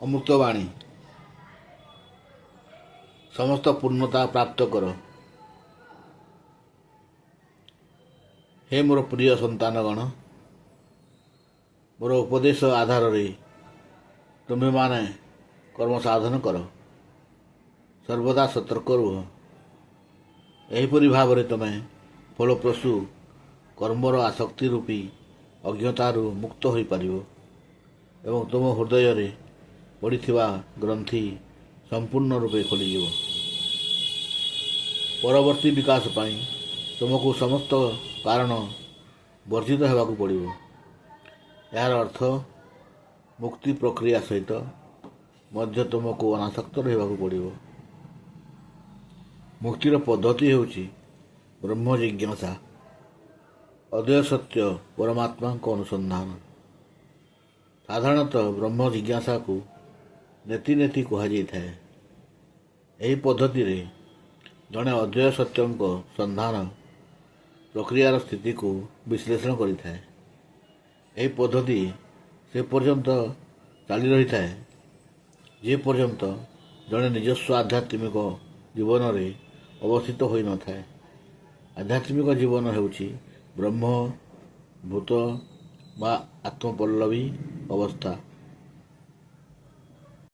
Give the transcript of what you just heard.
ଅମୃତବାଣୀ ସମସ୍ତ ପୂର୍ଣ୍ଣତା ପ୍ରାପ୍ତ କର। ହେ ମୋର ପ୍ରିୟ ସନ୍ତାନଗଣ, ମୋର ଉପଦେଶ ଆଧାରରେ ତୁମେମାନେ କର୍ମ ସାଧନ କର, ସର୍ବଦା ସତର୍କ ରୁହ। ଏହିପରି ଭାବରେ ତୁମେ ଫଳପ୍ରସୂ କର୍ମର ଆସକ୍ତି ରୂପୀ ଅଜ୍ଞତାରୁ ମୁକ୍ତ ହୋଇପାରିବ ଏବଂ ତୁମ ହୃଦୟରେ ପଡ଼ିଥିବା ଗ୍ରନ୍ଥି ସମ୍ପୂର୍ଣ୍ଣ ରୂପେ ଖୋଲିଯିବ। ପରବର୍ତ୍ତୀ ବିକାଶ ପାଇଁ ତୁମକୁ ସମସ୍ତ କାରଣ ବର୍ଜିତ ହେବାକୁ ପଡ଼ିବ। ଏହାର ଅର୍ଥ ମୁକ୍ତି ପ୍ରକ୍ରିୟା ସହିତ ମଧ୍ୟ ତୁମକୁ ଅନାସକ୍ତ ରହିବାକୁ ପଡ଼ିବ। ମୁକ୍ତିର ପଦ୍ଧତି ହେଉଛି ବ୍ରହ୍ମ ଜିଜ୍ଞାସା, ଅଦ୍ୱୟ ସତ୍ୟ ପରମାତ୍ମାଙ୍କ ଅନୁସନ୍ଧାନ। ସାଧାରଣତଃ ବ୍ରହ୍ମ ଜିଜ୍ଞାସାକୁ ନେତି ନେତି କୁହାଯାଇଥାଏ। ଏହି ପଦ୍ଧତିରେ ଜଣେ ଅଦ୍ୱୟ ସତ୍ୟଙ୍କ ସନ୍ଧାନ ପ୍ରକ୍ରିୟାର ସ୍ଥିତିକୁ ବିଶ୍ଳେଷଣ କରିଥାଏ। ଏହି ପଦ୍ଧତି ସେ ପର୍ଯ୍ୟନ୍ତ ଚାଲି ରହିଥାଏ ଯେ ପର୍ଯ୍ୟନ୍ତ ଜଣେ ନିଜସ୍ୱ ଆଧ୍ୟାତ୍ମିକ ଜୀବନରେ ଅବସ୍ଥିତ ହୋଇନଥାଏ। ଆଧ୍ୟାତ୍ମିକ ଜୀବନ ହେଉଛି ବ୍ରହ୍ମ ଭୂତ ବା ଆତ୍ମପଲ୍ଲବୀ ଅବସ୍ଥା।